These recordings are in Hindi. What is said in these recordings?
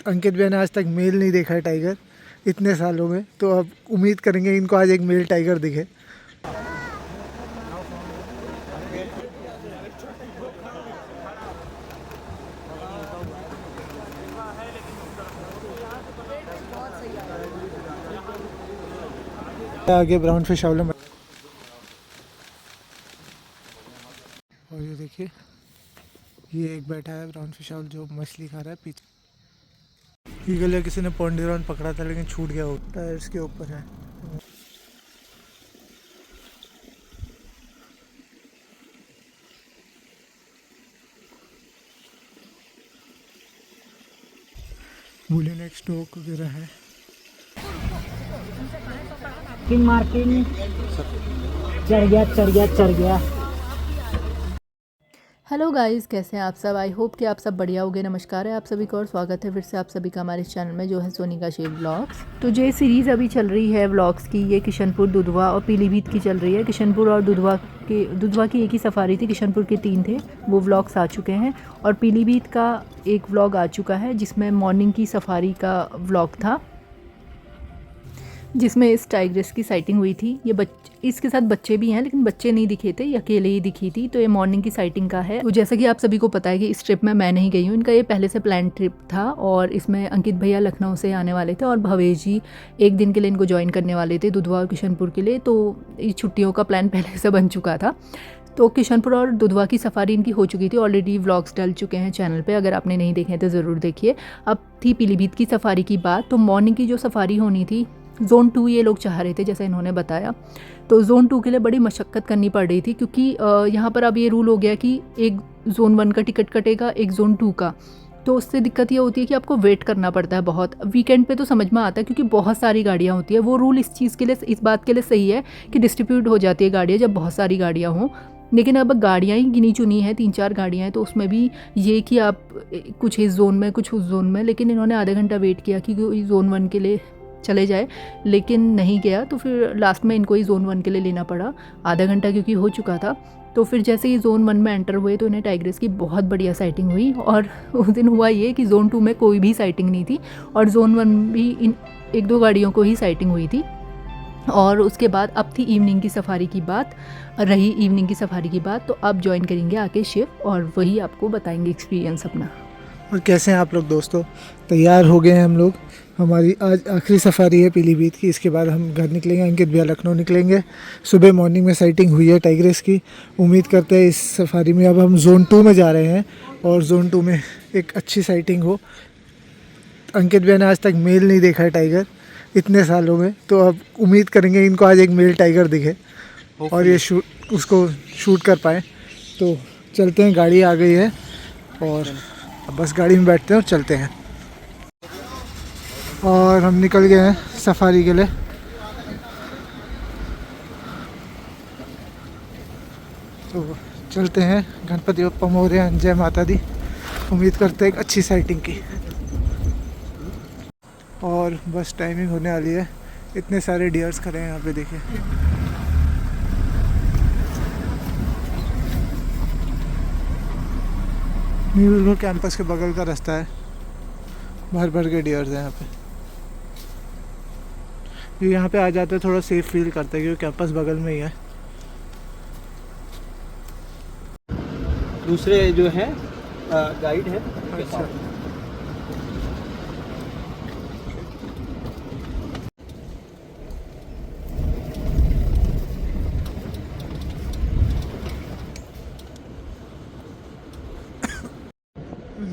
अंकित भैया ने आज तक मेल नहीं देखा है टाइगर इतने सालों में, तो अब उम्मीद करेंगे इनको आज एक मेल टाइगर दिखे। आगे ब्राउन फिश आउलम, और ये देखिए ये एक बैठा है ब्राउन फिश आउल जो मछली खा रहा है पीछे। ईगल किसी ने पॉन्डेरॉन पकड़ा था लेकिन छूट गया, वो टायर्स के ऊपर है। बुलियन एक स्टॉक वगैरह है। मार्किंग चढ़ गया। हेलो गाइस, कैसे हैं आप सब। आई होप कि आप सब बढ़िया होंगे। नमस्कार है आप सभी को और स्वागत है फिर से आप सभी का हमारे इस चैनल में जो है सोनिका शेर व्लॉग्स। तो ये सीरीज़ अभी चल रही है व्लॉग्स की, ये किशनपुर, दुधवा और पीलीभीत की चल रही है। किशनपुर और दुधवा की एक ही सफारी थी, किशनपुर के 3 थे, वो व्लॉग्स आ चुके हैं। और पीलीभीत का एक व्लॉग आ चुका है जिसमें मॉर्निंग की सफारी का व्लॉग था, जिसमें इस टाइग्रेस की साइटिंग हुई थी। ये इसके साथ बच्चे भी हैं लेकिन बच्चे नहीं दिखे थे, ये अकेले ही दिखी थी। तो ये मॉर्निंग की साइटिंग का है। तो जैसा कि आप सभी को पता है कि इस ट्रिप में मैं नहीं गई हूँ, इनका ये पहले से प्लान ट्रिप था। और इसमें अंकित भैया लखनऊ से आने वाले थे और भवेश जी एक दिन के लिए इनको ज्वाइन करने वाले थे दुधवा और किशनपुर के लिए। तो इस छुट्टियों का प्लान पहले से बन चुका था। तो किशनपुर और दुधवा की सफारी इनकी हो चुकी थी, ऑलरेडी व्लॉग्स डल चुके हैं चैनल पे, अगर आपने नहीं देखे तो ज़रूर देखिए। अब थी पीलीभीत की सफारी की बात। तो मॉर्निंग की जो सफारी होनी थी, ज़ोन 2 ये लोग चाह रहे थे जैसा इन्होंने बताया। तो ज़ोन 2 के लिए बड़ी मशक्क़त करनी पड़ रही थी क्योंकि यहाँ पर अब ये रूल हो गया कि एक ज़ोन 1 का टिकट कटेगा, एक ज़ोन 2 का। तो उससे दिक्कत ये होती है कि आपको वेट करना पड़ता है बहुत। वीकेंड पे तो समझ में आता है क्योंकि बहुत सारी गाड़ियाँ होती है। वो रूल इस चीज़ के लिए, इस बात के लिए सही है कि डिस्ट्रीब्यूट हो जाती है गाड़ियाँ जब बहुत सारी गाड़ियाँ हों। लेकिन अब गाड़ियाँ ही गिनी चुनी हैं, 3-4 गाड़ियाँ हैं, तो उसमें भी ये कि आप कुछ इस जोन में कुछ उस जोन में। लेकिन इन्होंने आधा घंटा वेट किया कि ज़ोन 1 के लिए चले जाए, लेकिन नहीं गया। तो फिर लास्ट में इनको ही ज़ोन 1 के लिए लेना पड़ा, आधा घंटा क्योंकि हो चुका था। तो फिर जैसे ही ज़ोन 1 में एंटर हुए तो इन्हें टाइग्रेस की बहुत बढ़िया साइटिंग हुई। और उस दिन हुआ ये कि ज़ोन 2 में कोई भी साइटिंग नहीं थी और ज़ोन 1 भी इन 1-2 गाड़ियों को ही साइटिंग हुई थी। और उसके बाद अब थी इवनिंग की सफारी की बात, रही इवनिंग की सफारी की बात। तो अब ज्वाइन करेंगे आके शिव और वही आपको बताएंगे एक्सपीरियंस अपना। और कैसे हैं आप लोग दोस्तों, तैयार हो गए हैं हम लोग। हमारी आज आखिरी सफारी है पीलीभीत की, इसके बाद हम घर निकलेंगे। अंकित भैया लखनऊ निकलेंगे। सुबह मॉर्निंग में साइटिंग हुई है टाइग्रेस की। उम्मीद करते हैं इस सफारी में अब हम ज़ोन 2 में जा रहे हैं और ज़ोन 2 में एक अच्छी साइटिंग हो। अंकित भैया ने आज तक मेल नहीं देखा है टाइगर इतने सालों में, तो अब उम्मीद करेंगे इनको आज एक मेल टाइगर दिखे और ये उसको शूट कर पाए। तो चलते हैं, गाड़ी आ गई है और अब बस गाड़ी में बैठते हैं और चलते हैं। और हम निकल गए हैं सफारी के लिए। तो चलते हैं। गणपति बप्पा मोरया, जय माता दी। उम्मीद करते हैं एक अच्छी साइटिंग की। और बस टाइमिंग होने वाली है। इतने सारे डियर्स खड़े हैं यहाँ पे, देखिए। न्यू कैंपस के बगल का रास्ता है, भर भर के डियर्स हैं यहाँ पे। ये यहाँ पे आ जाते हैं थोड़ा सेफ फील करते हैं क्योंकि कैंपस बगल में ही है। दूसरे जो है गाइड है। अच्छा,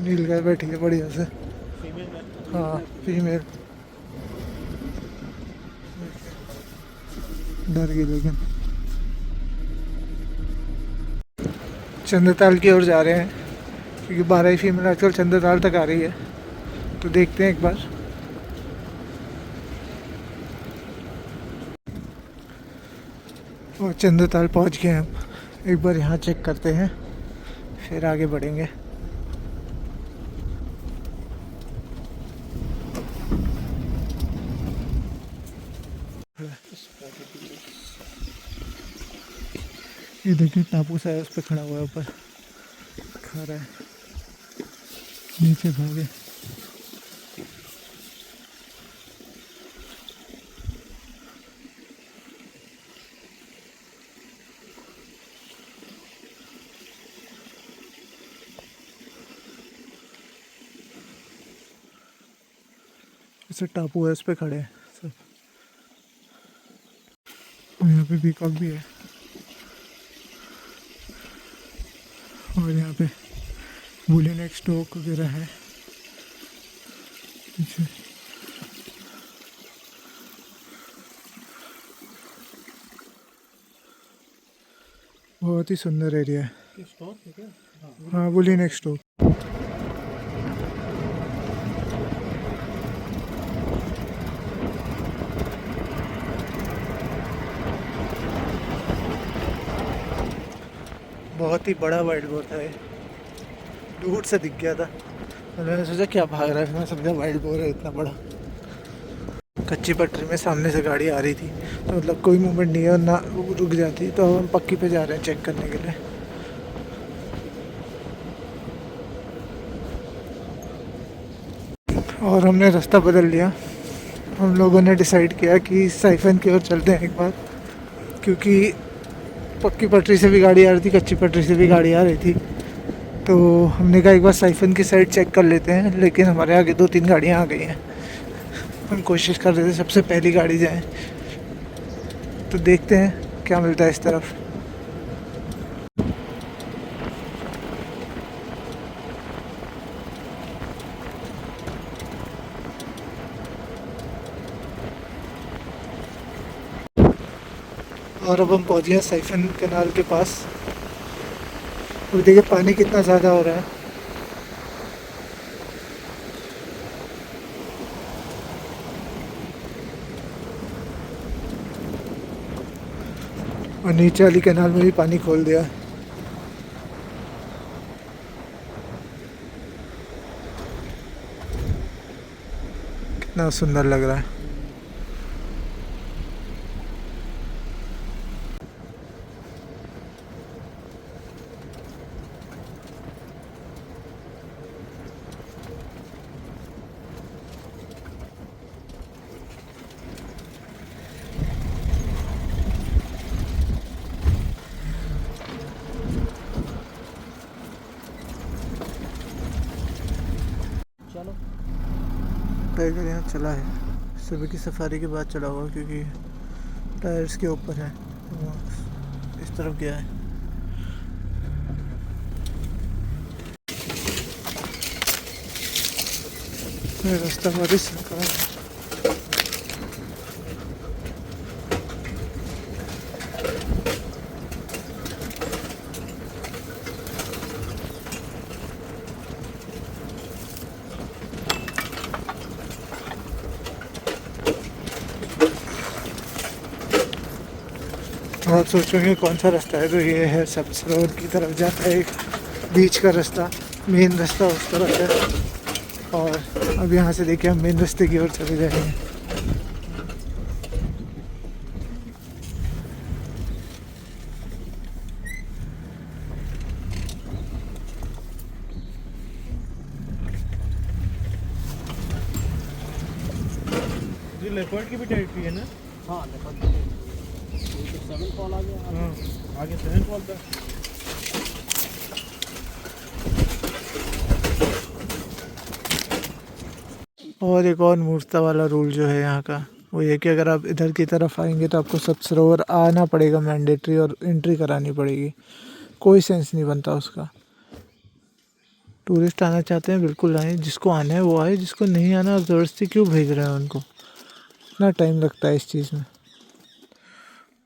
नील गाय बैठी है बढ़िया से। हाँ, फीमेल डर गई लेकिन। चंद्रताल की ओर जा रहे हैं क्योंकि 12 फीमेल आजकल चंद्रताल तक आ रही है, तो देखते हैं एक बार। और चंद्रताल पहुंच गए हम। एक बार यहाँ चेक करते हैं फिर आगे बढ़ेंगे। ये देखिए टापू सा है, उस पर खड़ा हुआ है, ऊपर खा रहा है, नीचे भागे। ऐसे टापू है, उस पर खड़े हैं सब। और यहाँ पे पीकॉक भी है और यहाँ पे वुलन एक स्टोक वगैरह है पीछे। बहुत ही सुंदर एरिया है। हाँ, वुलन एक स्टोक। बहुत ही बड़ा वाइट बोर्ड था ये, दूर से दिख गया था और मैंने सोचा क्या भाग रहा है, मैं समझा वाइल्ड बोर है इतना बड़ा। कच्ची पटरी में सामने से गाड़ी आ रही थी तो मतलब कोई मूवमेंट नहीं है और ना रुक जाती, तो हम पक्की पे जा रहे हैं चेक करने के लिए। और हमने रास्ता बदल लिया, हम लोगों ने डिसाइड किया कि साइफन की ओर चलते हैं एक बार, क्योंकि पक्की पटरी से भी गाड़ी आ रही थी, कच्ची पटरी से भी गाड़ी आ रही थी, तो हमने कहा एक बार साइफन की साइड चेक कर लेते हैं। लेकिन हमारे आगे 2-3 गाड़ियाँ आ गई हैं, हम कोशिश कर रहे थे सबसे पहली गाड़ी जाए, तो देखते हैं क्या मिलता है इस तरफ। और अब हम पहुँच गए साइफन कैनाल के पास और देखिए पानी कितना ज़्यादा हो रहा है। और नीचे वाली कैनाल में भी पानी खोल दिया। कितना सुंदर लग रहा है। चलो टाइगर यहाँ चला है, सुबह की सफारी के बाद चला हुआ, क्योंकि टायर्स के ऊपर है, तो इस तरफ गया है। रास्ता बारिश का है। आप सोचोगे कौन सा रास्ता है, तो ये है सब्ज रोड की तरफ जाता है, एक बीच का रास्ता, मेन रास्ता उस तरफ है। और अब यहाँ से देखिए हम मेन रास्ते की ओर चले जाएंगे। ये लेपर्ड की भी टेरिटरी है ना? हाँ, लेपर्ड की 7 फॉल आ गया। हाँ, आगे 7 फॉल था। और एक और मूर्खता वाला रूल जो है यहाँ का, वो ये कि अगर आप इधर की तरफ आएंगे तो आपको सरोवर आना पड़ेगा मैंडेटरी, और एंट्री करानी पड़ेगी। कोई सेंस नहीं बनता उसका। टूरिस्ट आना चाहते हैं बिल्कुल आए, जिसको आना है वो आए, जिसको नहीं आना आप ज़बरदस्ती क्यों भेज रहे हैं उनको, इतना टाइम लगता है इस चीज़ में।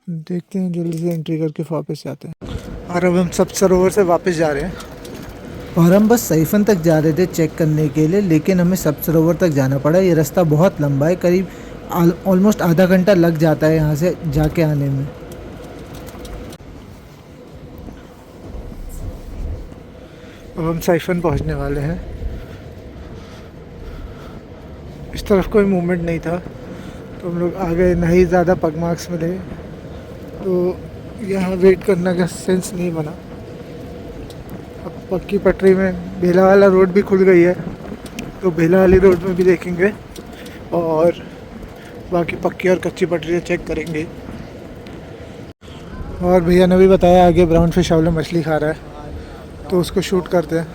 देखते हैं जल्दी से एंट्री करके वापस जाते हैं। और अब हम सब सरोवर से वापस जा रहे हैं, और हम बस साइफन तक जा रहे थे चेक करने के लिए, लेकिन हमें सब सरोवर तक जाना पड़ा। ये रास्ता बहुत लंबा है, करीब ऑलमोस्ट आधा घंटा लग जाता है यहाँ से जाके आने में। अब हम साइफन पहुँचने वाले हैं। इस तरफ कोई मूवमेंट नहीं था तो हम लोग आ गए, ना ही ज़्यादा पग मार्क्स मिले, तो यहाँ वेट करने का सेंस नहीं बना। अब पक्की पटरी में भेला वाला रोड भी खुल गई है, तो भेला वाली रोड में भी देखेंगे और बाकी पक्की और कच्ची पटरी चेक करेंगे। और भैया ने भी बताया आगे ब्राउन फिश वाला मछली खा रहा है, तो उसको शूट करते हैं,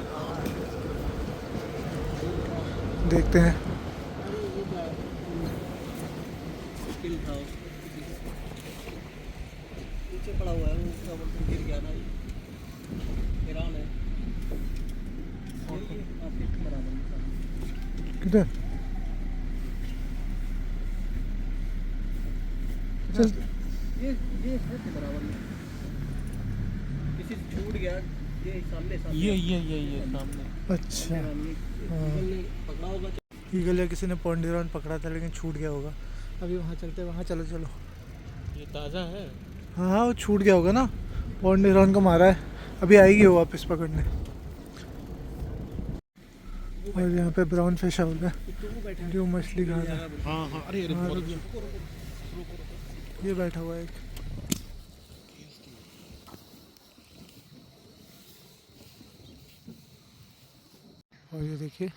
देखते हैं। नीचे पड़ा हुआ है वो, क्या बोलते हैं, गिर गया ना ये, ईरान है ये आपके बराबर में सारा। किधर? चल ये है के बराबर में, किसी से छूट गया ये सामने सामने ये सामने। अच्छा, ईगल ने पकड़ा होगा। ईगल या किसी ने पॉन्डेरॉन पकड़ा था लेकिन छूट गया होगा। अभी वहाँ चलते हैं, वहाँ चलो चलो। ये ताज़ा है। हाँ हाँ, वो छूट गया होगा ना, पॉन्डेरॉन को मारा है, अभी आएगी वो वापस पकड़ने। और यहाँ पे ब्राउन फिश आउल है जो मछली खा रहा है। हाँ हाँ, अरे अरे हाँ, बहुत रुक अच्छा। जाओ। ये बैठा हुआ है एक। और ये देखिए,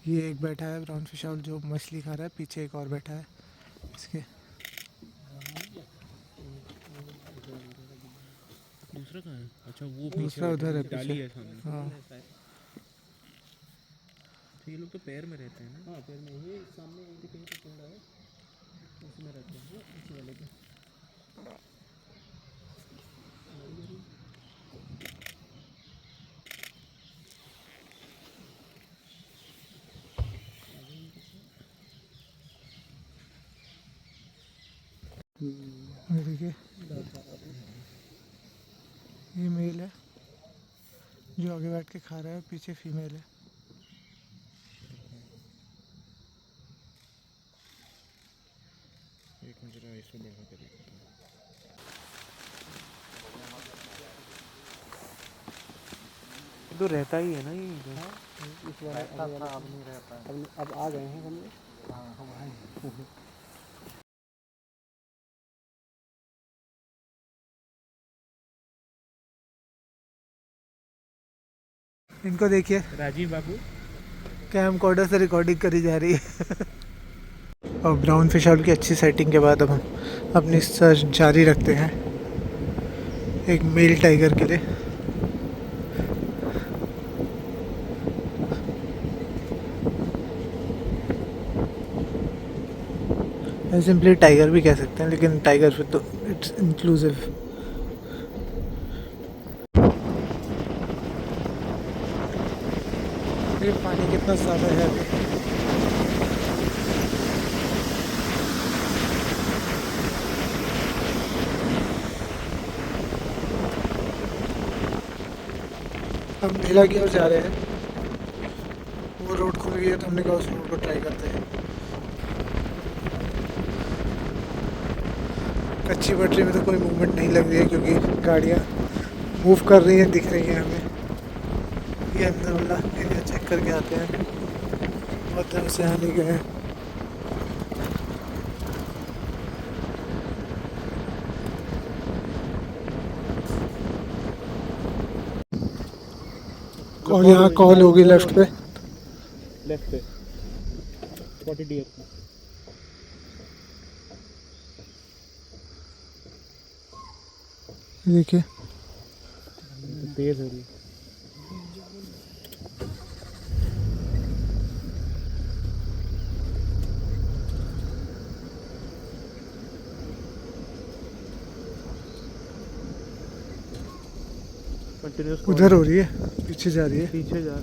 ये एक बैठा है ब्राउन फिश आउल जो मछली खा रहा है, पीछे एक और बैठा है इसके। दूसरा कहाँ है? अच्छा वो दूसरा उधर है डाली पीछे। है सामने। हाँ, तो ये लोग तो पैर में रहते हैं ना। हाँ पेड़ में ये सामने ये कहीं पे पेड़ है उसमें रहते हैं वो इसी वाले पे। ये देखिए, ये मेल है जो आगे बैठ के खा रहा है, पीछे फीमेल है। एक मिनट जरा इसको बढ़ा के देखता हूँ। तो रहता ही है ना ये इस वाले अब नहीं रहता है, अब आ गए हैं हम लोग। हाँ हम आए हैं। इनको देखिए, राजीव बाबू। कैम कॉर्डर से रिकॉर्डिंग करी जा रही है। और ब्राउन फिश आउल की अच्छी सेटिंग के बाद अब हम अपनी सर्च जारी रखते हैं एक मेल टाइगर के लिए। सिंपली टाइगर भी कह सकते हैं, लेकिन टाइगर फिर तो इट्स इंक्लूसिव। ये पानी कितना ज़्यादा है अभी। हम मेला की ओर जा रहे हैं, वो रोड खुल गई है तो हमने कहा उस रोड को ट्राई करते हैं। कच्ची पटरी में तो कोई मूवमेंट नहीं लग रही है क्योंकि गाड़ियाँ मूव कर रही हैं, दिख रही हैं हमें। ये अंदर वाला एरिया चेक करके आते हैं, बहुत दिन से यहाँ नहीं गए हैं। और यहाँ कॉल होगी लेफ्ट पे। लेफ्ट पे 40 डियर का। देखिए, तो तेज हो रही है। कंटिन्यूस उधर हो रही है, पीछे जा रही है। पीछे जा।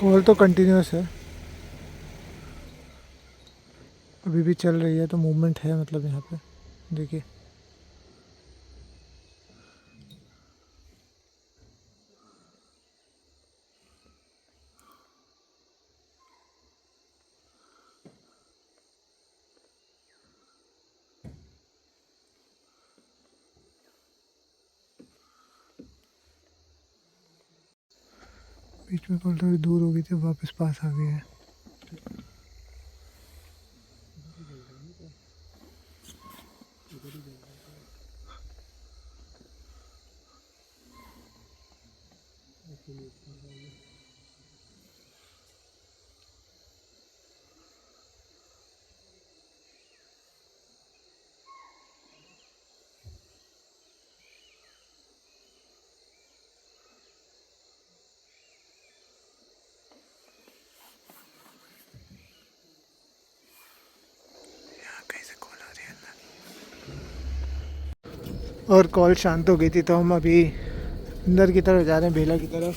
कॉल तो कंटिन्यूस है, अभी भी चल रही है, तो मूवमेंट है मतलब यहाँ पे देखिए। बीच में कॉल थोड़ी दूर हो गई थी, वापस पास आ गई है। और कॉल शांत हो गई थी, तो हम अभी अंदर की तरफ जा रहे हैं, बेला की तरफ,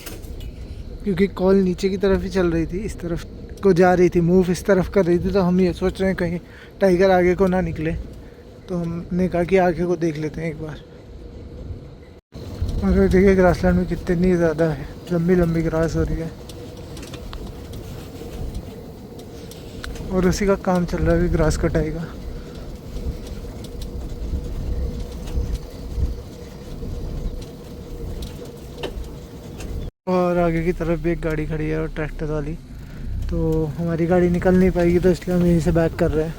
क्योंकि कॉल नीचे की तरफ ही चल रही थी, इस तरफ को जा रही थी, मूव इस तरफ कर रही थी। तो हम ये सोच रहे हैं कहीं टाइगर आगे को ना निकले, तो हमने कहा कि आगे को देख लेते हैं एक बार। और देखिए ग्रासलैंड में कितनी ज़्यादा है, लंबी लंबी ग्रास हो रही है, और उसी का काम चल रहा है अभी, ग्रास कटाई का। और आगे की तरफ भी एक गाड़ी खड़ी है, और ट्रैक्टर वाली, तो हमारी गाड़ी निकल नहीं पाएगी, तो इसलिए हम यहीं से बैक कर रहे हैं,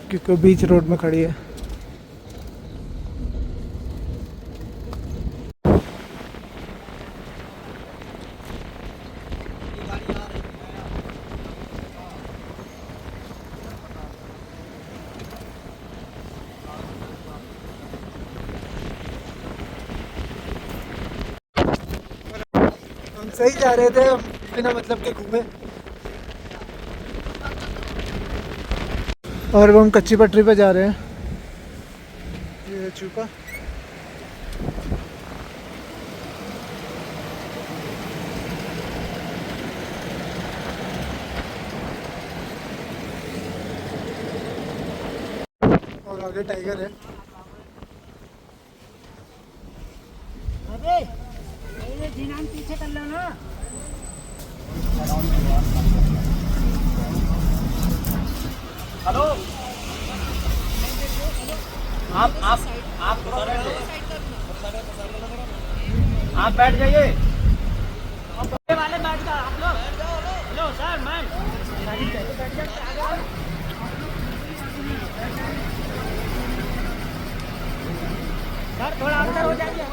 क्योंकि वो बीच रोड में खड़ी है। हम सही जा रहे थे, हम बिना मतलब के घूमे, और वो हम कच्ची पटरी पे जा रहे हैं। ये चूका और आगे टाइगर है। अबे ये जीनान पीछे कर लो ना। हेलो आप बैठ जाइए। वाले बैठ जाओ आप लोग। हेलो सर मैम सर थोड़ा अंदर हो जाइए।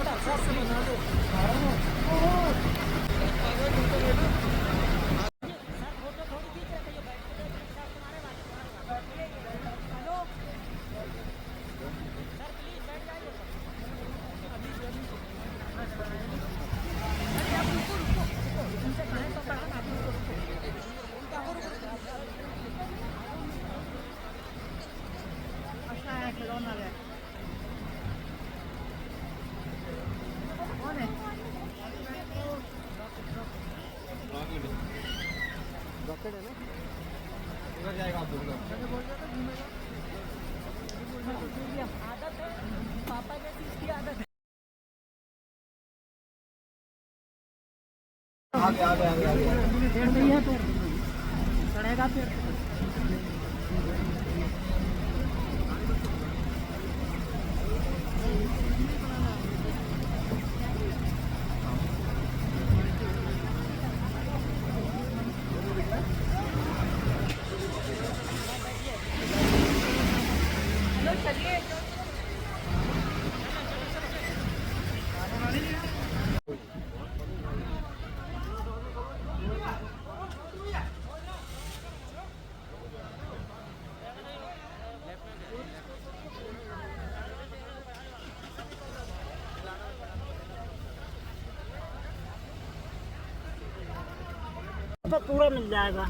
चढ़ेगा फिर पूरा मिल जाएगा।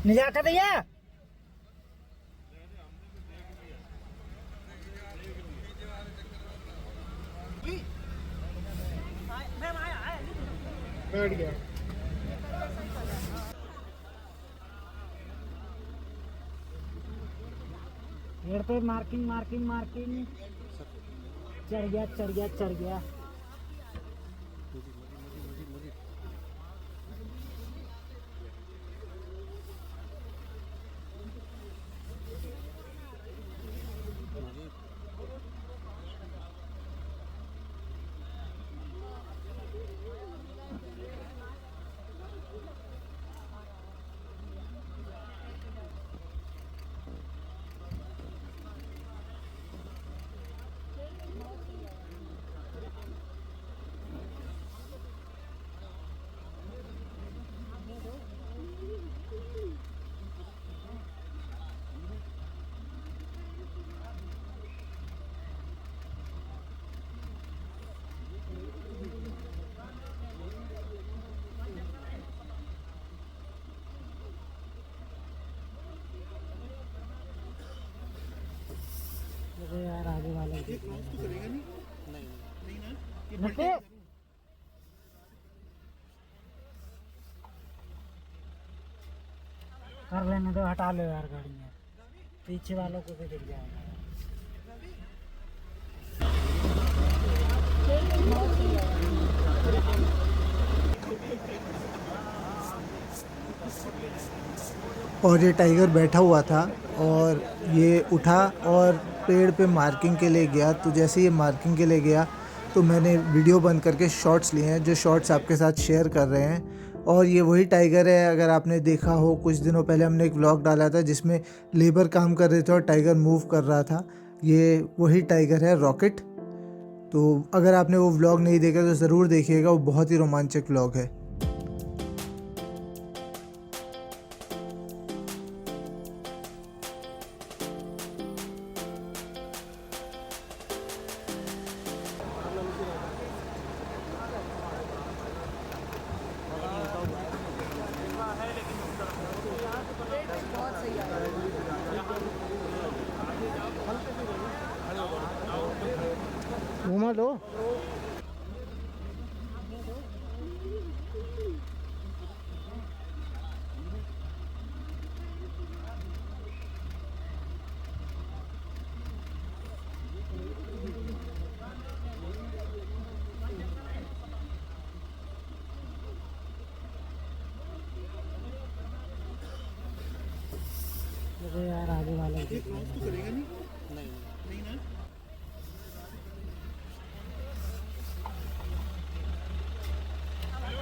निजात है भैया। बैठ गया। पेड़ पे मार्किंग मार्किंग मार्किंग चढ़ गया चढ़ गया चढ़ गया। यार आगे वाला ये क्रॉस तो करेगा नहीं? नहीं ना, ये नको। पलटेगा। कर लेने दो, हटा लो यार गाड़ी में, पीछे वालों को भी दिख जाएगा। और ये टाइगर बैठा हुआ था और ये उठा और पेड़ पे मार्किंग के लिए गया। तो जैसे ये मार्किंग के लिए गया तो मैंने वीडियो बंद करके शॉट्स लिए हैं, जो शॉट्स आपके साथ शेयर कर रहे हैं। और ये वही टाइगर है, अगर आपने देखा हो कुछ दिनों पहले हमने एक व्लॉग डाला था जिसमें लेबर काम कर रहे थे और टाइगर मूव कर रहा था। ये वही टाइगर है, रॉकेट। तो अगर आपने वो व्लॉग नहीं देखा तो ज़रूर देखिएगा, वो बहुत ही रोमांचक व्लॉग है। घुमा लो। अरे यार आगे वाला ये क्रॉस तो करेगा नहीं? नहीं ना,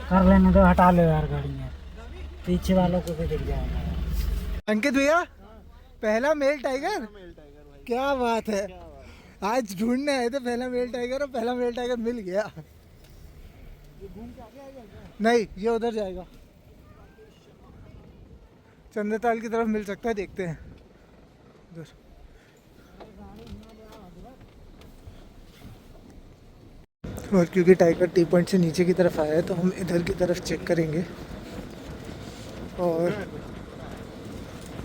कर लेने दो, हटा लो यार गाड़ी में, पीछे वालों को भी दिख जाएगा। अंकित भैया, पहला मेल टाइगर, क्या बात है। आज ढूंढने आए थे पहला मेल टाइगर और पहला मेल टाइगर मिल गया। नहीं, ये उधर जाएगा, चंद्रताल की तरफ मिल सकता है, देखते हैं उधर। और क्योंकि टाइगर टी पॉइंट से नीचे की तरफ आया है तो हम इधर की तरफ चेक करेंगे और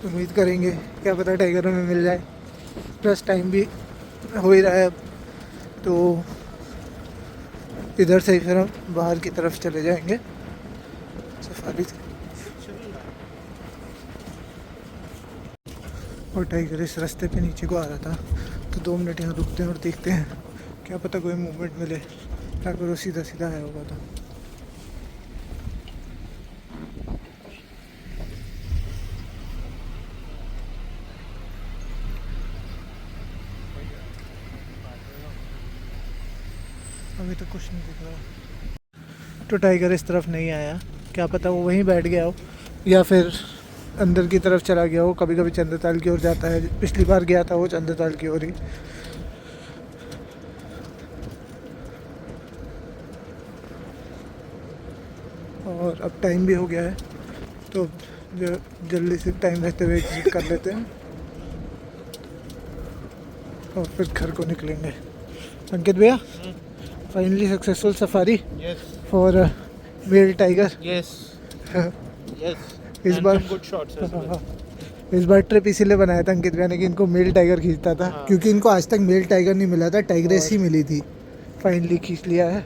उम्मीद करेंगे क्या पता टाइगर हमें मिल जाए। प्लस टाइम भी हो ही रहा है अब, तो इधर से ही फिर हम बाहर की तरफ चले जाएंगे सफारी से। और टाइगर इस रास्ते पे नीचे को आ रहा था, तो 2 मिनट यहाँ रुकते हैं और देखते हैं, क्या पता कोई मूवमेंट मिले। टाइगर वो सीधा सीधा आया होगा तो। अभी तो कुछ नहीं दिख रहा। तो टाइगर इस तरफ नहीं आया, क्या पता वो वहीं बैठ गया हो या फिर अंदर की तरफ चला गया हो। कभी कभी चंद्रताल की ओर जाता है, पिछली बार गया था वो चंद्रताल की ओर ही। और अब टाइम भी हो गया है, तो जो जल्दी से टाइम रहते हुए एग्जिट कर लेते हैं और फिर घर को निकलेंगे। अंकित भैया, finally successful safari for male tiger. yes, इस बार गुड शॉट्स। इस बार ट्रिप इसीलिए बनाया था अंकित भैया ने कि इनको मेल टाइगर खींचता था, क्योंकि इनको आज तक मेल टाइगर नहीं मिला था, टाइग्रेस ही मिली थी। फाइनली खींच लिया है,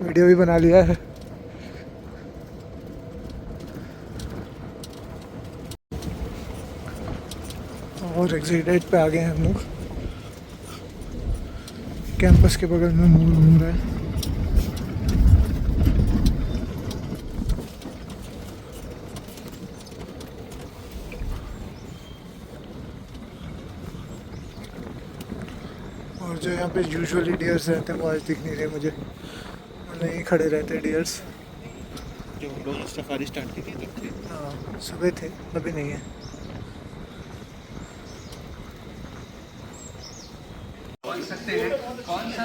वीडियो भी बना लिया है। और एग्जिट पे आ गए हैं हम लोग। कैंपस के बगल में मोड़ घूम रहा है। और जो यहाँ पे यूजुअली डियर्स रहते हैं वो आज दिख नहीं रहे मुझे, नहीं खड़े रहते डियर्स। जो हम लोग सफारी स्टार्ट की थी तब थे। हाँ, सुबह थे, अभी नहीं है।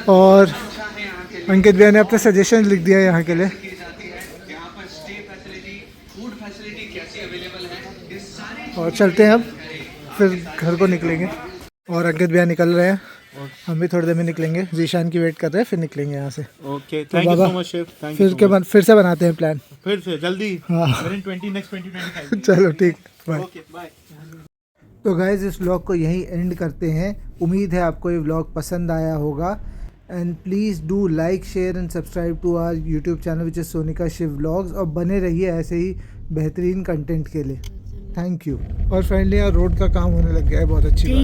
और अंकित भैया ने अपना सजेशन लिख दिया यहाँ के लिए। और चलते हैं अब, फिर घर को निकलेंगे। और अंकित भैया निकल रहे हैं, हम भी थोड़ी देर में निकलेंगे। जीशान की वेट कर रहे हैं, फिर निकलेंगे यहाँ से। ओके, तो thank you Baba, so much chef, thank you फिर से बनाते हैं प्लान, फिर से जल्दी। हाँ। Within 2025। चलो ठीक, बाय। Okay bye. तो गाइज़ इस व्लॉग को यहीं एंड करते हैं। उम्मीद है आपको ये व्लॉग पसंद आया होगा। And please do like share and subscribe to our YouTube channel which is Sonika Shiv vlogs, और बने रहिए ऐसे ही बेहतरीन कंटेंट के लिए। Thank you. और फाइनली यार रोड का काम होने लग गया है, बहुत अच्छी बात।